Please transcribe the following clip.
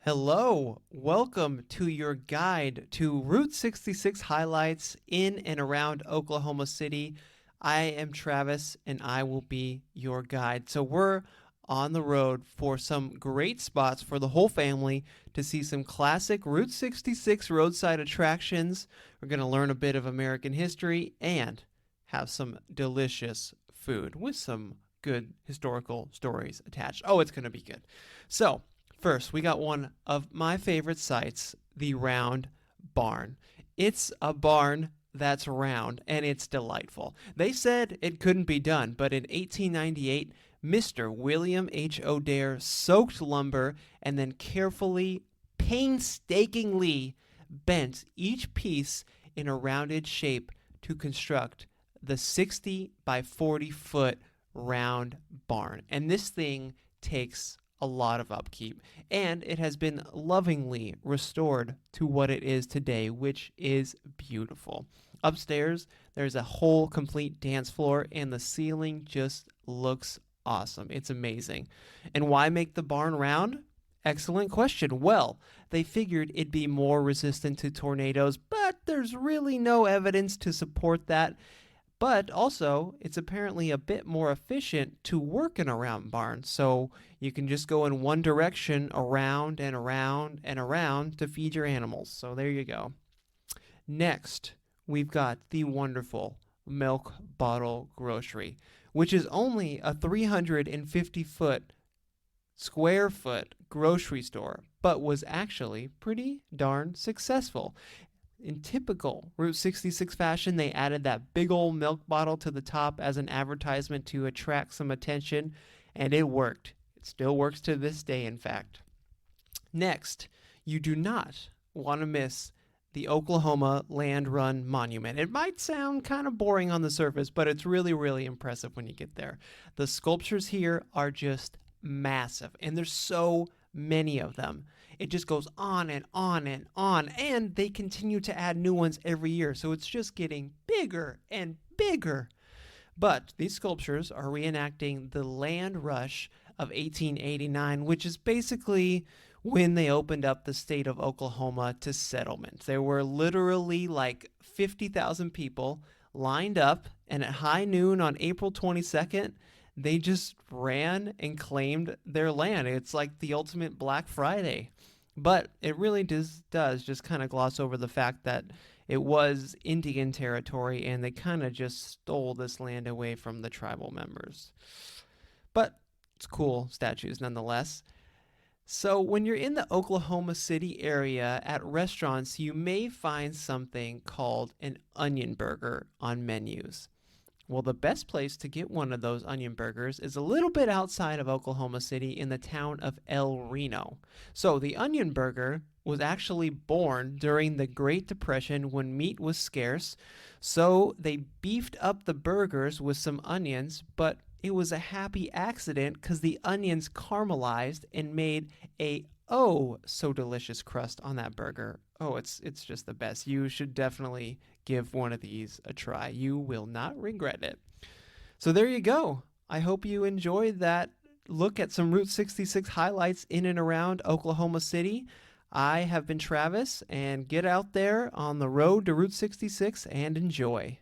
Hello, welcome to your guide to Route 66 highlights in and around Oklahoma City. I am Travis and I will be your guide. So, we're on the road for some great spots for the whole family to see some classic Route 66 roadside attractions. We're going to learn a bit of American history and have some delicious food with some good historical stories attached. Oh, it's going to be good. So, first, we got one of my favorite sites, the Round Barn. It's a barn that's round and it's delightful. They said it couldn't be done, but in 1898, Mr. William H. O'Dare soaked lumber and then carefully, painstakingly bent each piece in a rounded shape to construct the 60 by 40 foot round barn. And this thing takes a lot of upkeep, and it has been lovingly restored to what it is today, which is beautiful. Upstairs, there's a whole complete dance floor, and the ceiling just looks awesome. It's amazing. And why make the barn round? Excellent question. Well, they figured it'd be more resistant to tornadoes, but there's really no evidence to support that. But also, it's apparently a bit more efficient to work in a round barn, so you can just go in one direction around and around and around to feed your animals. So there you go. Next, we've got the wonderful Milk Bottle Grocery, which is only a 350 square foot grocery store, but was actually pretty darn successful. In typical Route 66 fashion, they added that big old milk bottle to the top as an advertisement to attract some attention, and it worked. It still works to this day, in fact. Next, you do not want to miss the Oklahoma Land Run Monument. It might sound kind of boring on the surface, but it's really, really impressive when you get there. The sculptures here are just massive, and there's so many of them. It just goes on and on and on, and they continue to add new ones every year, so it's just getting bigger and bigger. But these sculptures are reenacting the land rush of 1889, which is basically when they opened up the state of Oklahoma to settlement. There were literally like 50,000 people lined up, and at high noon on April 22nd, they just ran and claimed their land. It's like the ultimate Black Friday. But it really does just kind of gloss over the fact that it was Indian territory and they kind of just stole this land away from the tribal members. But it's cool statues nonetheless. So when you're in the Oklahoma City area at restaurants, you may find something called an onion burger on menus. Well, the best place to get one of those onion burgers is a little bit outside of Oklahoma City in the town of El Reno. So, the onion burger was actually born during the Great Depression when meat was scarce. So, they beefed up the burgers with some onions, but it was a happy accident because the onions caramelized and made a oh so delicious crust on that burger. Oh, it's just the best. You should definitely give one of these a try. You will not regret it. So there you go. I hope you enjoyed that look at some Route 66 highlights in and around Oklahoma City. I have been Travis, and get out there on the road to Route 66 and enjoy.